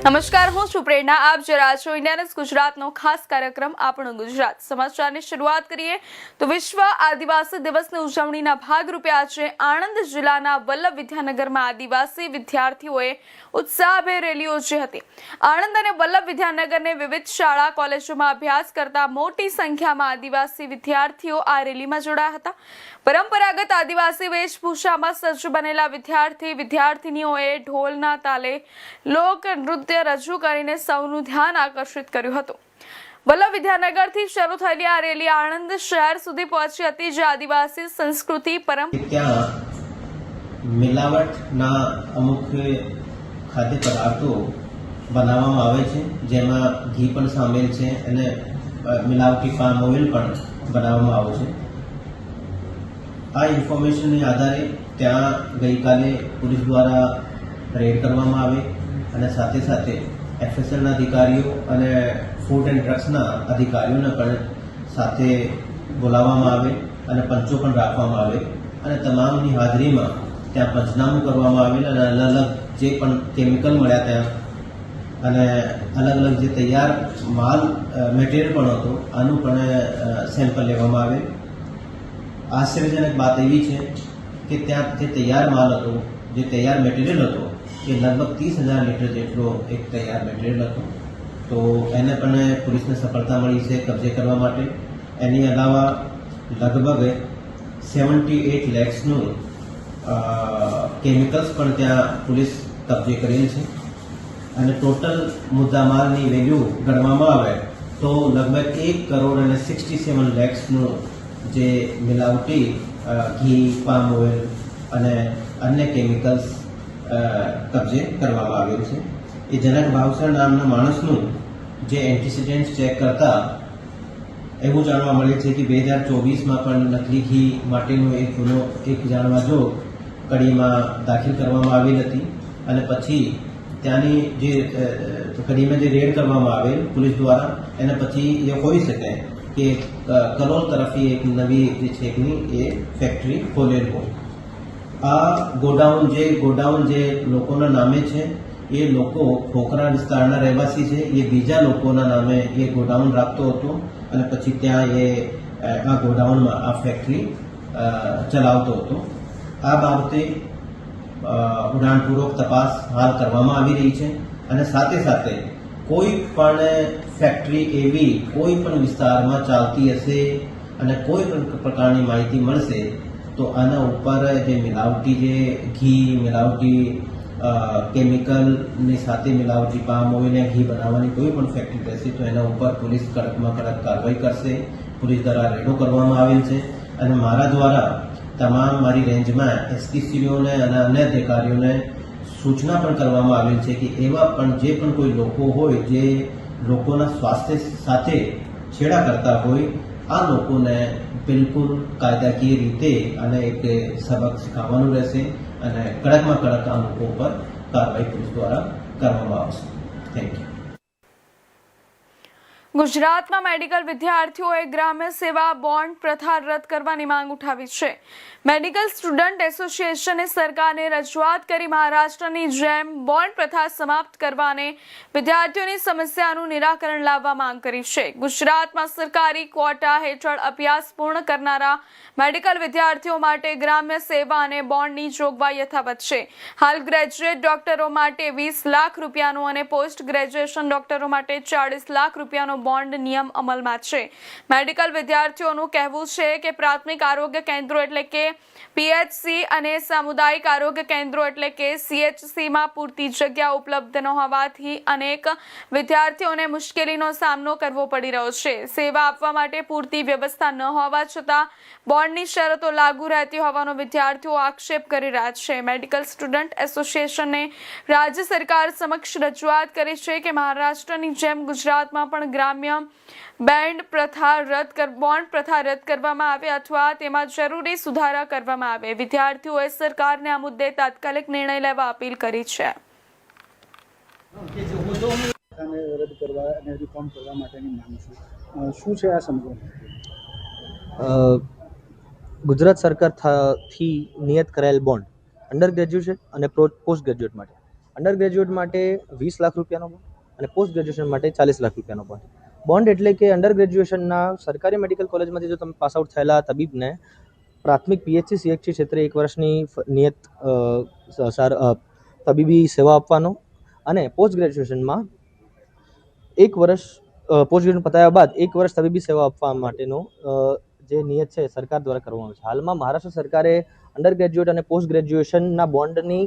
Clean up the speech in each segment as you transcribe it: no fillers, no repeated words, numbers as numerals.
નમસ્કાર, હું છું પ્રેરણા. આપ જરા છો ઇન્ડિયા ન્યૂઝ ગુજરાતનો ખાસ કાર્યક્રમ આપણું ગુજરાત. સમાચારની શરૂઆત કરીએ તો વિશ્વ આદિવાસી દિવસની ઉજવણીના ભાગરૂપે આજે આણંદ જિલ્લાના વલ્લભ વિદ્યાનગરમાં આદિવાસી વિદ્યાર્થીઓએ ઉત્સાહભેર રેલી યોજી હતી. આણંદ અને વલ્લભ વિદ્યાનગરની વિવિધ શાળા કોલેજોમાં અભ્યાસ કરતા મોટી સંખ્યામાં આદિવાસી વિદ્યાર્થીઓ આ રેલીમાં જોડાયા હતા. પરંપરાગત આદિવાસી વેશભૂષામાં સજ્જ બનેલા વિદ્યાર્થીનીઓએ ઢોલના તાલે લોક નૃત્ય રજૂ કરીને સૌનું ધ્યાન આકર્ષિત કર્યું હતું. વલ્લભ વિદ્યાનગરથી શરૂ થયેલી આ રેલી આણંદ શહેર સુધી પહોંચી હતી, જે આદિવાસી સંસ્કૃતિ મિલાવટના અમુક ખાદ્ય પદાર્થો બનાવવામાં આવે છે, જેમાં ઘી પણ સામેલ છે અને મિલાવટી પામ ઓઇલ પણ બનાવવામાં આવે છે. આ ઇન્ફોર્મેશનને આધારે ત્યાં ગઈકાલે પોલીસ દ્વારા રેડ કરવામાં આવે અને સાથે સાથે એફએસએલના અધિકારીઓ અને ફૂડ એન્ડ ડ્રગ્સના અધિકારીઓને પણ સાથે બોલાવવામાં આવે અને પંચો પણ રાખવામાં આવે અને તમામની હાજરીમાં ત્યાં પંચનામું કરવામાં આવેલ અને અલગ અલગ જે પણ કેમિકલ મળ્યા ત્યાં અને અલગ અલગ જે તૈયાર માલ મટીરિયલ પણ હતો આનું પણ સેમ્પલ લેવામાં આવે. આશ્ચર્યજનક વાત એવી છે કે ત્યાં જે તૈયાર માલ હતો, જે તૈયાર મટીરિયલ હતો, એ લગભગ 30,000 લીટર જેટલો એક તૈયાર મટીરિયલ હતો. તો એને પણ પોલીસને સફળતા મળી છે કબજે કરવા માટે. એની અલાવા લગભગ 78 લેક્સનું કેમિકલ્સ પણ ત્યાં પોલીસ કબજે કરેલ છે અને ટોટલ મુદ્દામાલની વેલ્યુ ગણવામાં આવે તો લગભગ 1,67 લાખનું જે મિલાવટી ઘી, પામ ઓઇલ અને અન્ય કેમિકલ્સ કબજે કરવામાં આવેલ છે. એ જનક ભાવસર નામના માણસનું જે એન્ટીસિડન્ટ ચેક કરતા એવું જાણવા મળે છે કે 2024માં પણ નકલી ઘી માટેનો એક ગુનો જાણવા જો કડીમાં દાખલ કરવામાં આવેલ હતી અને પછી ત્યાંની જે કડીમાં જે રેડ કરવામાં આવેલ પોલીસ દ્વારા એને પછી એ હોઈ શકે કે કલોલ તરફથી એક નવી જે છેકની એ ફેક્ટરી ખોલેલ હોય. આ ગોડાઉન જે લોકોના નામે છે એ લોકો ખોખરા વિસ્તારના રહેવાસી છે. એ બીજા લોકોના નામે એ ગોડાઉન રાખતો હતો અને પછી ત્યાં એ આ ગોડાઉનમાં આ ફેક્ટરી ચલાવતો હતો. આ બાબતે ઊંડાણપૂર્વક તપાસ હાલ કરવામાં આવી રહી છે અને સાથે સાથે કોઈ પણ ફેક્ટરી એવી કોઈ પણ વિસ્તારમાં ચાલતી હશે અને કોઈ પણ પ્રકારની માહિતી મળશે તો આના ઉપર જે મિલાવટી જે ઘી, મિલાવટી કેમિકલની સાથે મિલાવટી પામ ઓઇલ અને ઘી બનાવવાની કોઈ પણ ફેક્ટરી રહેશે તો એના ઉપર પોલીસ કડકમાં કડક કાર્યવાહી કરશે. પોલીસ દ્વારા રેડો કરવામાં આવેલ છે અને મારા દ્વારા તમામ મારી રેન્જમાં એસપીસીઓને અને અન્ય અધિકારીઓને સૂચના પણ કરવામાં આવેલ છે કે એવા પણ જે પણ કોઈ લોકો હોય જે લોકોના સ્વાસ્થ્ય સાથે છેડા કરતા હોય આ લોકોને બિલકુલ કાયદાકીય રીતે અને એક સબક શીખવવાનું રહેશે અને કડકમાં કડક આ લોકો પર કાર્યવાહી પોલીસ દ્વારા કરવામાં આવશે. Thank you. ગુજરાતમાં મેડિકલ વિદ્યાર્થીઓએ ગ્રામ્ય સેવા બોન્ડ પ્રથા રદ કરવાની માંગ ઉઠાવી છે. મેડિકલ સ્ટુડન્ટ એસોસિએશને સરકારને રજૂઆત કરી મહારાષ્ટ્રની જેમ બોન્ડ પ્રથા સમાપ્ત કરવા અને વિદ્યાર્થીઓની સમસ્યાનું નિરાકરણ લાવવા માંગ કરી છે. ગુજરાતમાં સરકારી ક્વોટા હેઠળ અભ્યાસ પૂર્ણ કરનારા મેડિકલ વિદ્યાર્થીઓ માટે ગ્રામ્ય સેવા અને બોન્ડની જોગવાઈ યથાવત છે. હાલ ગ્રેજ્યુએટ ડોક્ટરો માટે 20 લાખ રૂપિયાનો અને પોસ્ટ ગ્રેજ્યુએશન ડોક્ટરો માટે 40 લાખ રૂપિયાનો બોન્ડ નિયમ અમલમાં છે. મેડિકલ વિદ્યાર્થીઓનું કહેવું છે કે પ્રાથમિક આરોગ્ય કેન્દ્રો એટલે કે પીએચસી અને સામુદાયિક આરોગ્ય કેન્દ્રો એટલે કે સીએચસીમાં પૂરતી જગ્યા ઉપલબ્ધ ન હોવાથી અનેક વિદ્યાર્થીઓને મુશ્કેલીનો સામનો કરવો પડી રહ્યો છે. સેવા આપવા માટે પૂરતી વ્યવસ્થા ન હોવા છતાં બોન્ડની શરતો લાગુ રહેતી હોવાનો વિદ્યાર્થીઓ આક્ષેપ કરી રહ્યા છે. મેડિકલ સ્ટુડન્ટ એસોસિએશને રાજ્ય સરકાર સમક્ષ રજૂઆત કરી છે કે મહારાષ્ટ્રની જેમ ગુજરાતમાં પણ ગ્રામ્ય બોન્ડ પ્રથા રદ કરવામાં આવે અથવા તેમાં જરૂરી સુધારા કરવામાં આવે. વિદ્યાર્થીઓએ સરકારને આ મુદ્દે તાત્કાલિક નિર્ણય લેવા અપીલ કરી છે. રદ કરવા અને રિફોર્મ કરવા માટેની માંગ શું છે આ સમગ્ર? ગુજરાત સરકારથી નિયત કરાયેલ બોન્ડ અંડર ગ્રેજ્યુએશન અને પોસ્ટ ગ્રેજ્યુએટ માટે અંડર ગ્રેજ્યુએટ માટે 20 લાખ રૂપિયાનો બોન્ડ અને પોસ્ટ ગ્રેજ્યુએશન માટે 40 લાખ રૂપિયાનો બોન્ડ. બોન્ડ એટલે કે અંડર ગ્રેજ્યુએશનના સરકારી મેડિકલ કોલેજમાંથી જો તમે પાસ આઉટ થયેલા તબીબને પ્રાથમિક પીએચસી સીએચસી ક્ષેત્રે 1 વર્ષની નિયત તબીબી સેવા આપવાનો અને પોસ્ટ ગ્રેજ્યુએશનમાં 1 વર્ષ પોસ્ટ ગ્રેજ્યુએશન પતાવ્યા બાદ 1 વર્ષ તબીબી સેવા આપવા માટેનો જે નિયત છે સરકાર દ્વારા કરવામાં આવે છે. હાલમાં મહારાષ્ટ્ર સરકારે અંડર ગ્રેજ્યુએટ અને પોસ્ટ ગ્રેજ્યુએશનના બોન્ડની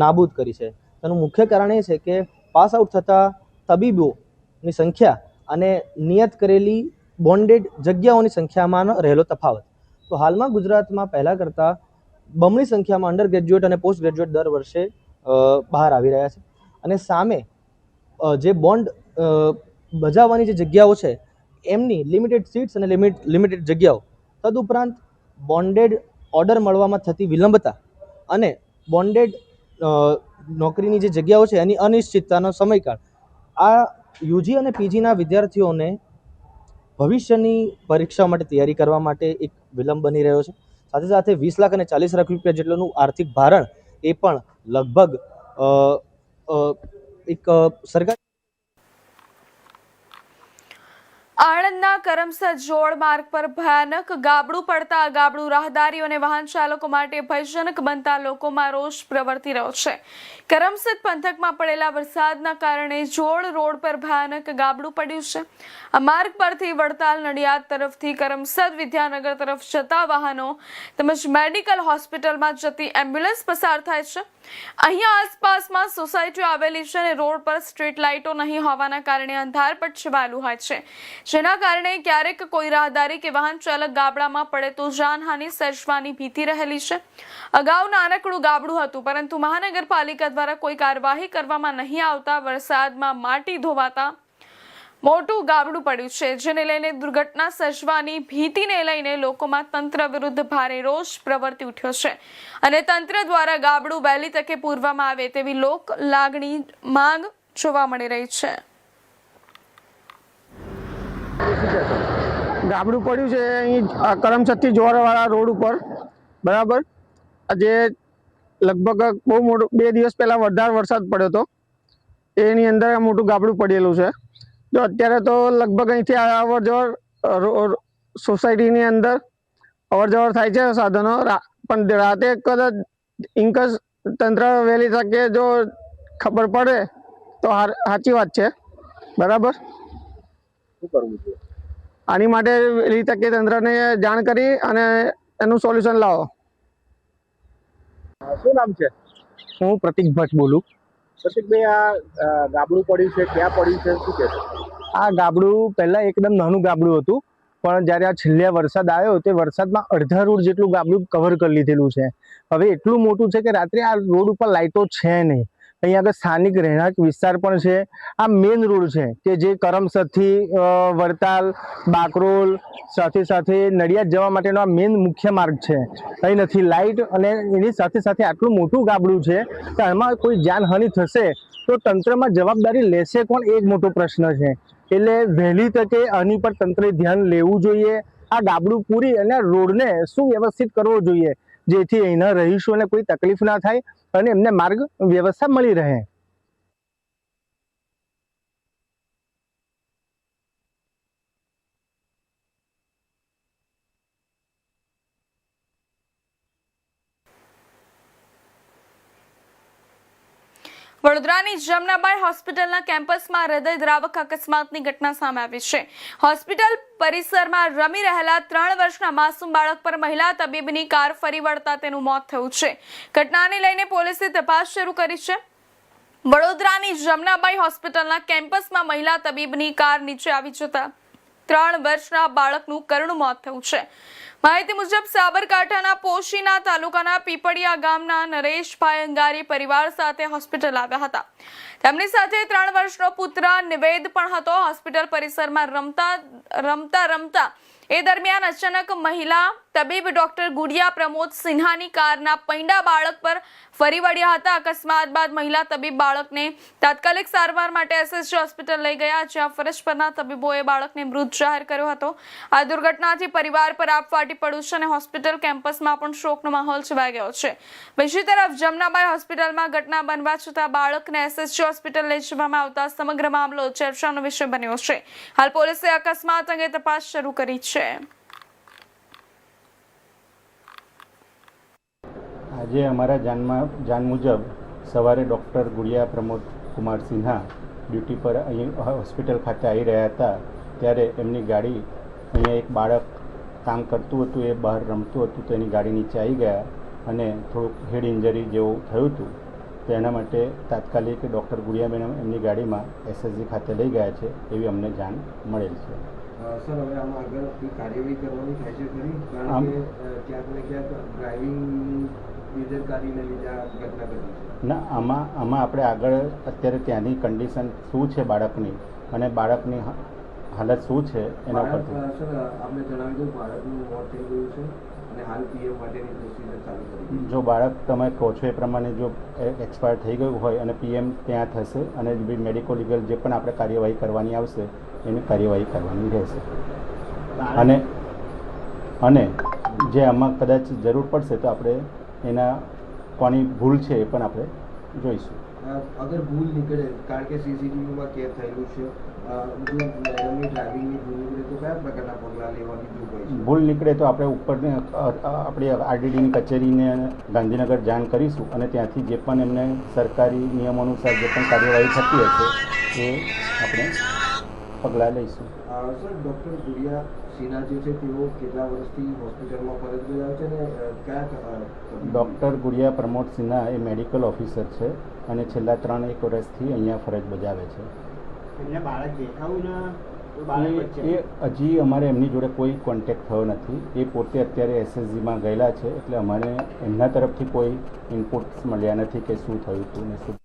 નાબૂદ કરી છે. તેનું મુખ્ય કારણ એ છે કે પાસ આઉટ થતા તબીબોની સંખ્યા અને નિયત કરેલી બોન્ડેડ જગ્યાઓની સંખ્યામાં રહેલો તફાવત. તો હાલમાં ગુજરાતમાં પહેલાં કરતાં બમણી સંખ્યામાં અંડર ગ્રેજ્યુએટ અને પોસ્ટ ગ્રેજ્યુએટ દર વર્ષે બહાર આવી રહ્યા છે અને સામે જે બોન્ડ બજાવવાની જે જગ્યાઓ છે એમની લિમિટેડ સીટ્સ અને લિમિટેડ જગ્યાઓ, તદુપરાંત બોન્ડેડ ઓર્ડર મળવામાં થતી વિલંબતા અને બોન્ડેડ નોકરીની જે જગ્યાઓ છે એની અનિશ્ચિતતાનો સમયકાળ આ યુજી અને પીજીના વિદ્યાર્થીઓને ભવિષ્યની પરીક્ષાઓ માટે તૈયારી કરવા માટે એક વિલંબ બની રહ્યો છે. સાથે સાથે 20 લાખ અને 40 લાખ રૂપિયા જેટલું આર્થિક ભારણ એ પણ લગભગ એક સરકાર. આણંદના કરમસદ જોડ માર્ગ પર ભયાનક ગાબડું પડતા ગાબડું રાહદારીઓ અને વાહન ચાલકો માટે ભયજનક બનતા લોકોમાં રોષ પ્રવર્તી રહ્યો છે. કરમસદ પંથકમાં પડેલા વરસાદના કારણે જોડ રોડ પર ભયાનક ગાબડું પડ્યું છે. આ માર્ગ પરથી વડતાલ નડિયાદ તરફથી કરમસદ વિદ્યાનગર તરફ જતા વાહનો તેમજ મેડિકલ હોસ્પિટલમાં જતી એમ્બ્યુલન્સ પસાર થાય છે. અહીંયા આસપાસમાં સોસાયટીઓ આવેલી છે અને રોડ પર સ્ટ્રીટ લાઇટો નહીં હોવાના કારણે અંધારપટ છવાયેલું હોય છે, જેના કારણે ક્યારેક કોઈ રાહદારી કે વાહન ચાલક ગાબડામાં પડે તો જાનહાનિ સર્જવાની ભીતિ રહેલી છે. અગાઉ નાનકડું ગાબડું હતું, પરંતુ મહાનગરપાલિકા દ્વારા કોઈ કાર્યવાહી કરવામાં નહીં આવતા વરસાદમાં માટી ધોવાતા મોટું ગાબડું પડ્યું છે, જેને લઈને દુર્ઘટના સર્જવાની ભીતિને લઈને લોકોમાં તંત્ર વિરુદ્ધ ભારે રોષ પ્રવર્તી ઉઠ્યો છે અને તંત્ર દ્વારા ગાબડું વહેલી તકે પૂરવામાં આવે તેવી લોક લાગણી માંગ જોવા મળી રહી છે. ગાબડું પડ્યું છે અહીં કરમસદથી જોરવાળા રોડ ઉપર, બરાબર. આજે લગભગ બહુ મોટું 2 દિવસ પહેલાં વધારે વરસાદ પડ્યો હતો, એની અંદર મોટું ગાબડું પડેલું છે. જો અત્યારે તો લગભગ અહીંથી અવર જવર સોસાયટીની અંદર અવર જવર થાય છે સાધનો, પણ રાતે કદાચ ઇન્કસ તંત્ર વહેલી તકે જો ખબર પડે તો સાચી વાત છે, બરાબર. શું કરવું જોઈએ આની માટે વહેલી તકે તંત્રને જાણ કરી અને એનું સોલ્યુશન લાવો. શું નામ છે? હું પ્રતિક ભટ્ટ બોલું. પ્રતિકભાઈ, આ ગાબડું પડ્યું છે, ક્યાં પડ્યું છે, શું કહેશો? આ ગાબડું પહેલાં એકદમ નાનું ગાબડું હતું, પણ જ્યારે આ છેલ્લે વરસાદ આવ્યો તે વરસાદમાં અડધા રોડ જેટલું ગાબડું કવર કરી લીધેલું છે. હવે એટલું મોટું છે કે રાત્રે આ રોડ ઉપર લાઇટો છે નહીં. અહીંયા આગળ સ્થાનિક રહેણાંક વિસ્તાર પણ છે. આ મેઇન રોડ છે કે જે કરમસદથી વડતાલ, બાકરોલ, સાથે સાથે નડિયાદ જવા માટેનો આ મેઇન મુખ્ય માર્ગ છે. અહીં નથી લાઇટ અને એની સાથે સાથે આટલું મોટું ગાબડું છે કે આમાં કોઈ જાનહાનિ થશે તો તંત્રમાં જવાબદારી લેશે કોણ, એ જ મોટો પ્રશ્ન છે. એટલે વહેલી તકે આની પર તંત્રે ધ્યાન લેવું જોઈએ. આ ગાબડું પૂરી અને રોડને સુવ્યવસ્થિત કરવો જોઈએ, જેથી અહીંના રહીશોને કોઈ તકલીફ ના થાય અને એમને માર્ગ વ્યવસ્થા મળી રહે. વડોદરાની જમનાબાઈ હોસ્પિટલના કેમ્પસમાં હૃદયદ્રાવક અકસ્માતની ઘટના સામે આવી છે. હોસ્પિટલ પરિસરમાં રમી રહેલા 3 વર્ષના માસૂમ બાળક પર મહિલા તબીબની કાર ફરી વળતા તેનું મોત થયું છે. ઘટનાને લઈને પોલીસે તપાસ શરૂ કરી છે. વડોદરાની જમનાબાઈ હોસ્પિટલના કેમ્પસમાં મહિલા તબીબની કાર નીચે આવી જતા 3 વર્ષના બાળકનું કરુણ મોત થયું છે. માહિતી મુજબ સાબરકાંઠાના પોશીના તાલુકાના પીપળિયા ગામના નરેશભાઈ અંગારી પરિવાર સાથે હોસ્પિટલ આવ્યા હતા. તેમની સાથે 3 વર્ષનો પુત્ર નિવેદ પણ હતો. હોસ્પિટલ પરિસરમાં રમતા એ દરમિયાન અચાનક મહિલા તબીબ ડોક્ટર ગુડિયા પ્રમોદ સિન્હાની કારના પૈંડા બાળક પર ફરી વળ્યા હતા. અકસ્માત બાદ મહિલા તબીબ બાળકને તાત્કાલિક સારવાર માટે એસએસજી હોસ્પિટલ લઈ ગયા, જ્યાં ફરજ પરના તબીબોએ બાળકને મૃત જાહેર કર્યો હતો. આ દુર્ઘટનાથી પરિવાર પર આપ ફાટી પડ્યું છે અને હોસ્પિટલ કેમ્પસમાં પણ શોકનો માહોલ છવાઈ ગયો છે. બીજી તરફ જમનાબાઈ હોસ્પિટલમાં ઘટના બનવા છતાં બાળકને એસએસજી હોસ્પિટલ લઈ જવામાં આવતા સમગ્ર મામલો ચર્ચાનો વિષય બન્યો છે. હાલ પોલીસે અકસ્માત અંગે તપાસ શરૂ કરી છે. આજે અમારા જાણ મુજબ સવારે ડૉક્ટર ગુડિયા પ્રમોદ કુમાર સિન્હા ડ્યુટી પર અહીં હોસ્પિટલ ખાતે આવી રહ્યા હતા, ત્યારે એમની ગાડી અહીંયા એક બાળક કામ કરતું હતું, એ બહાર રમતું હતું, તો એની ગાડી નીચે આવી ગયા અને થોડુંક હેડ ઇન્જરી જેવું થયું હતું. તો એના માટે તાત્કાલિક ડૉક્ટર ગુડિયાબેન એમની ગાડીમાં એસએસજી ખાતે લઈ ગયા છે, એવી અમને જાણ મળેલ છે. સર, હવે આમાં આગળ કાર્યવાહી કરવાની થાય છે ખરી? કારણ કે ક્યાંક ને ક્યાંક ડ્રાઇવિંગ બેદરકારીને લીધે આ ઘટના ઘટી છે. ના, આમાં આપણે આગળ અત્યારે ત્યાંની કન્ડિશન શું છે બાળકની અને બાળકની હાલત શું છે એના પરથી. સર, આપણે જણાવ્યું બાળકનું મોત થઈ ગયું છે અને હાલ પીએમ માટેની પ્રોસિજર ચાલુ કરી. જો બાળક તમે કહો છો એ પ્રમાણે જો એક્સપાયર થઈ ગયું હોય અને પીએમ ત્યાં થશે અને મેડિકો લીગલ જે પણ આપણે કાર્યવાહી કરવાની આવશે એની કાર્યવાહી કરવાની રહેશે. અને જે આમાં કદાચ જરૂર પડશે તો આપણે એના કોની ભૂલ છે એ પણ આપણે જોઈશું. અગર ભૂલ નીકળે, કારણ કે સીસીટીવીમાં કેદ થયેલું છે, જો મેડમની ડ્રાઇવિંગની ભૂલ નીકળે તો કયા પ્રકારના પગલાં લેવાની જોગવાઈ છે? ભૂલ નીકળે તો આપણે ઉપરની આપણી આરડીડીની કચેરીને ગાંધીનગર જાણ કરીશું અને ત્યાંથી જે પણ એમને સરકારી નિયમો અનુસાર જે પણ કાર્યવાહી થતી હશે એ આપણે પગલાં લઈશું. સર, ડૉક્ટર ગુડિયા સિન્હા જે છે તેઓ કેટલા વર્ષથી હોસ્પિટલમાં ફરજ બજાવે છે અને કયા? ડૉક્ટર ગુડિયા પ્રમોદ સિન્હા એ મેડિકલ ઓફિસર છે અને છેલ્લા 3-1 વર્ષથી અહીંયા ફરજ બજાવે છે. એ હજી અમારે એમની જોડે કોઈ કોન્ટેક્ટ થયો નથી. એ પોતે અત્યારે એસએસજીમાં ગયેલા છે, એટલે અમારે એમના તરફથી કોઈ ઇનપુટ્સ મળ્યા નથી કે શું થયું હતું ને શું.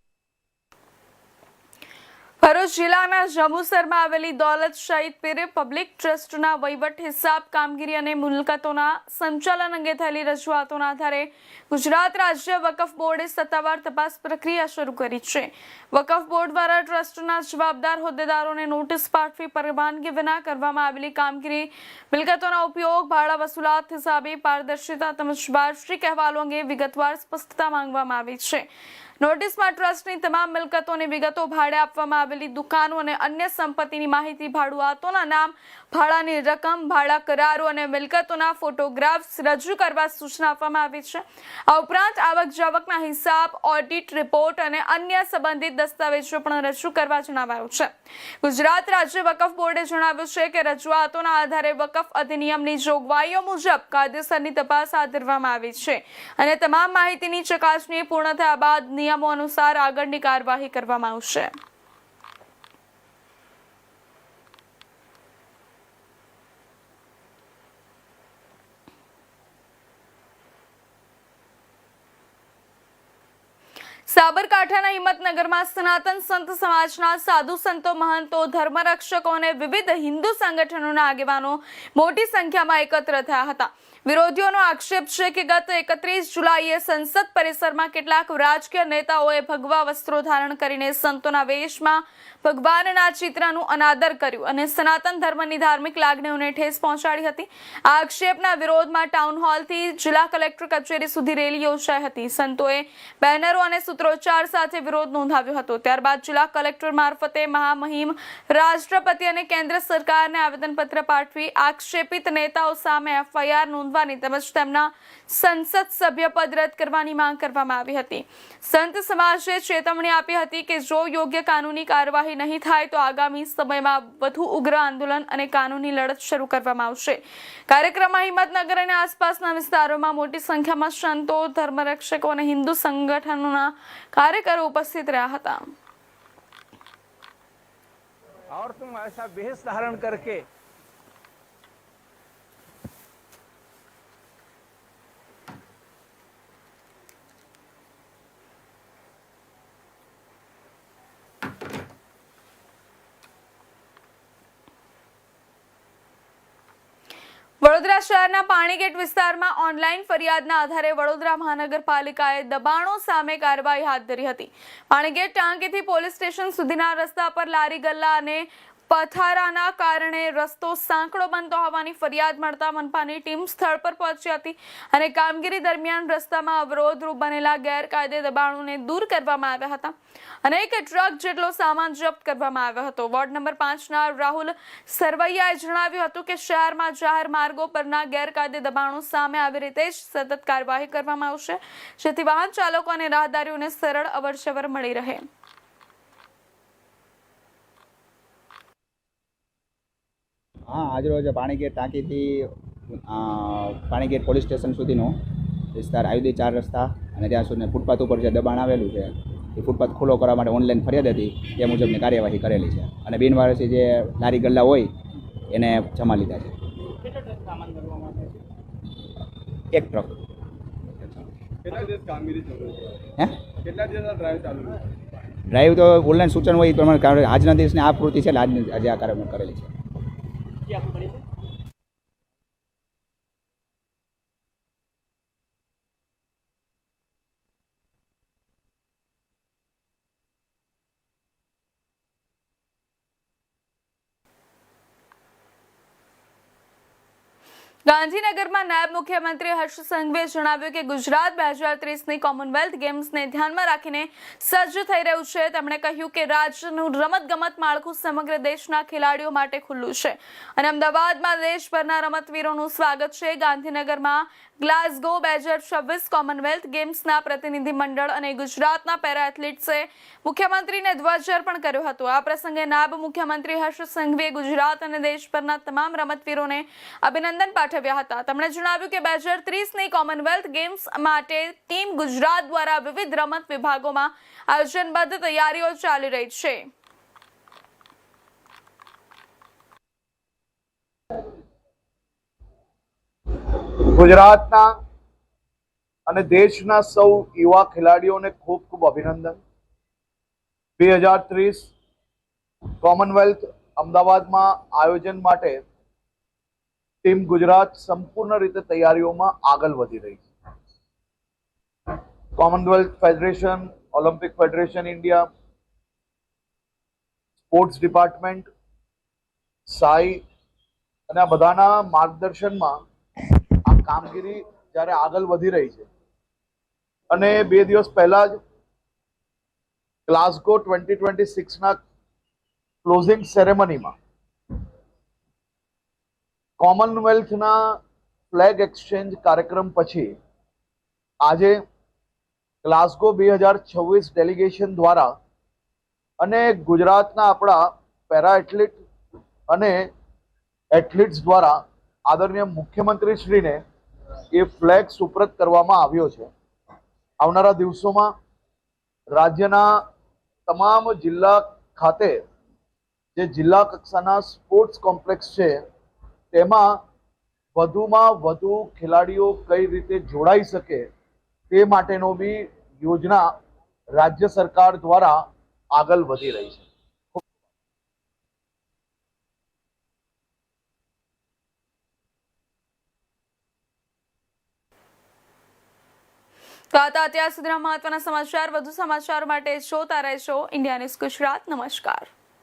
ભરૂચ જિલ્લાના જંબુસરમાં આવેલી દૌલત શહીદ પીર પબ્લિક ટ્રસ્ટના વહીવટ, હિસાબ, કામગીરી અને મુલકતોના સંચાલન અંગે થયેલી રજૂઆતોના આધારે ગુજરાત રાજ્ય વકફ બોર્ડે સત્તાવાર તપાસ પ્રક્રિયા શરૂ કરી છે. વકફ બોર્ડ દ્વારા ટ્રસ્ટના જવાબદાર હોદ્દેદારોને નોટિસ પાઠવી પરવાનગી વિના કરવામાં આવેલી કામગીરી, મિલકતોના ઉપયોગ, ભાડા વસૂલાત, હિસાબી પારદર્શિતા તેમજ વાર્ષિક અહેવાલો અંગે વિગતવાર સ્પષ્ટતા માંગવામાં આવી છે. નોટિસમાં ટ્રસ્ટની તમામ મિલકતોની વિગતો, ભાડે આપવામાં આવેલી દુકાનો અને અન્ય સંપત્તિની માહિતી, ભાડુઆતોના નામ, ભાડાની રકમ, ભાડા કરારો અને મિલકતોના ફોટોગ્રાફ્સ રજૂ કરવા સૂચના આપવામાં આવી છે. આ ઉપરાંત આવક જાવકના હિસાબ, ઓડિટ રિપોર્ટ અને અન્ય સંબંધિત દસ્તાવેજો પણ રજૂ કરવા જણાવાયું છે. ગુજરાત રાજ્ય વકફ બોર્ડે જણાવ્યું છે કે રજૂઆતોના આધારે વકફ અધિનિયમની જોગવાઈઓ મુજબ કાયદેસરની તપાસ હાથ ધરવામાં આવી છે અને તમામ માહિતીની ચકાસણી પૂર્ણ થયા બાદ નિયમો અનુસાર આગળની કાર્યવાહી કરવામાં આવશે. સાબરકાંઠાના હિંમતનગરમાં સનાતન સંત સમાજના સાધુ સંતો, મહંતો, ધર્મરક્ષકો અને વિવિધ હિન્દુ સંગઠનોના આગેવાનો મોટી સંખ્યામાં એકત્ર થયા હતા. વિરોધીઓનો આક્ષેપ છે કે ગત 31 જુલાઈએ સંસદ પરિસરમાં કેટલાક રાજકીય નેતાઓએ ભગવા વસ્ત્રો ધારણ કરીને સંતોના વેશમાં ભગવાનના ચિત્રનું અનાદર કર્યું અને સનાતન ધર્મની ધાર્મિક લાગણીઓને ઠેસ પહોંચાડી હતી. આ આક્ષેપના વિરોધમાં ટાઉન હોલથી જિલ્લા કલેક્ટર કચેરી સુધી રેલી યોજાઈ હતી. સંતોએ બેનરો અને સૂત્રોચ્ચાર સાથે વિરોધ નોંધાવ્યો હતો. ત્યારબાદ જિલ્લા કલેક્ટર મારફતે મહામહિમ રાષ્ટ્રપતિ અને કેન્દ્ર સરકારને આવેદનપત્ર પાઠવી આક્ષેપિત નેતાઓ સામે એફઆઈઆર નોંધવાની તેમજ તેમના સંસદ સભ્યપદ રદ કરવાની માંગ કરવામાં આવી હતી. સંત સમાજે ચેતવણી આપી હતી કે જો યોગ્ય કાનૂની કાર્યવાહી નહીં થાય તો આગામી સમયમાં વધુ ઉગ્ર આંદોલન અને કાનૂની લડત શરૂ કરવામાં આવશે. કાર્યક્રમમાં હિંમતનગર અને આસપાસના વિસ્તારોમાં મોટી સંખ્યામાં સંતો, ધર્મરક્ષકો અને હિન્દુ સંગઠનોના કાર્યકરો ઉપસ્થિત રહ્યા હતા. और तुम ऐसा वेश धारण करके શહેરના પાણીગેટ વિસ્તારમાં ઓનલાઈન ફરિયાદના આધારે વડોદરા મહાનગરપાલિકાએ દબાણો સામે કાર્યવાહી હાથ ધરી હતી. પાણીગેટ ટાંકીથી પોલીસ સ્ટેશન સુધીના રસ્તા પર લારી ગલ્લા અને પથારાના કારણે રસ્તો સાંકડો બનતો હોવાની ફરિયાદ મળતા મનપાની ટીમ સ્થળ પર પહોંચી હતી અને કામગીરી દરમિયાન રસ્તામાં અવરોધરૂપ બનેલા ગેરકાયદે દબાણોને દૂર કરવામાં આવ્યા હતા. અનેક ટ્રક જેટલો સામાન જપ્ત કરવામાં આવ્યો હતો. વોર્ડ નંબર 5ના રાહુલ સરવૈયાએ જણાવ્યું હતું કે શહેરમાં જાહેર માર્ગો પરના ગેરકાયદે દબાણો સામે આવી રીતે જ સતત કાર્યવાહી કરવામાં આવશે, જેથી વાહન ચાલકો અને રાહદારીઓને સરળ અવરજવર મળી રહે. હા, આજરોજ પાણીગેટ ટાંકીથી પાણીગેટ પોલીસ સ્ટેશન સુધીનો વિસ્તાર આયુધી 4 રસ્તા અને ત્યાં સુધી ફૂટપાથ ઉપર જે દબાણ આવેલું છે એ ફૂટપાથ ખુલ્લો કરવા માટે ઓનલાઈન ફરિયાદ હતી, તે મુજબની કાર્યવાહી કરેલી છે અને બિનવારસી જે લારી ગલ્લા હોય એને જમા લીધા છે. એક ટ્રક. ડ્રાઈવ તો ઓનલાઈન સૂચન હોય એ પ્રમાણે આજના દિવસની આ પૂર્તિ છે એટલે આજે આ કાર્યક્રમ કરેલી છે. ગાંધીનગરમાં નાયબ મુખ્યમંત્રી હર્ષ સંઘવીએ જણાવ્યું કે ગુજરાત 2030ની કોમનવેલ્થ ગેમ્સને ધ્યાનમાં રાખીને સજ્જ થઈ રહ્યું છે. તેમણે કહ્યું કે રાજ્યનું રમતગમત માળખું સમગ્ર દેશના ખેલાડીઓ માટે ખુલ્લું છે અને અમદાવાદમાં દેશભરના રમતવીરોનું સ્વાગત છે. ગાંધીનગરમાં ગ્લાસગો 2026 કોમનવેલ્થ ગેમ્સના પ્રતિનિધિ મંડળ અને ગુજરાતના પેરા એથ્લીટ્સે મુખ્યમંત્રીને ધ્વજાર્પણ કર્યું હતું. આ પ્રસંગે નાયબ મુખ્યમંત્રી હર્ષ સંઘવીએ ગુજરાત અને દેશભરના તમામ રમતવીરોને અભિનંદન પાઠવ્યા હતા. તેમણે જણાવ્યું કે 2030ની કોમનવેલ્થ ગેમ્સ માટે ટીમ ગુજરાત દ્વારા વિવિધ રમત વિભાગોમાં આયોજનબદ્ધ તૈયારીઓ ચાલી રહી છે. ગુજરાતના અને દેશના સૌ યુવા ખેલાડીઓને ખૂબ ખૂબ અભિનંદન. 2030 કોમનવેલ્થ અમદાવાદમાં આયોજન માટે ટીમ ગુજરાત સંપૂર્ણ રીતે તૈયારીઓમાં આગળ વધી રહી છે. Commonwealth federation, Olympic federation India, sports department, SAI અને આ બધાના માર્ગદર્શનમાં આ કામગીરી જ્યારે આગળ વધી રહી છે અને 2 દિવસ પહેલા જ ગ્લાસગો 2026ના ક્લોઝિંગ સેરેમનીમાં કોમનવેલ્થના ફ્લેગ એક્સચેન્જ કાર્યક્રમ પછી આજે ગ્લાસગો 2026 ડેલિગેશન દ્વારા અને ગુજરાતના આપણા પેરા એથ્લીટ અને એથ્લીટ્સ દ્વારા આદરણીય મુખ્યમંત્રીશ્રીને એ ફ્લેગ સુપ્રત કરવામાં આવ્યો છે. આવનારા દિવસોમાં રાજ્યના તમામ જિલ્લા ખાતે જે જિલ્લા કક્ષાના સ્પોર્ટ્સ કોમ્પ્લેક્સ છે તેમાં વધુમાં વધુ ખેલાડીઓ કઈ રીતે જોડાઈ શકે તે માટેનો બી યોજના રાજ્ય સરકાર દ્વારા આગળ વધી રહી છે. તો અત્યાર સુધીના મહત્વના સમાચાર. વધુ સમાચાર માટે જોતા રહેશો ઇન્ડિયા ન્યૂઝ ગુજરાત. નમસ્કાર.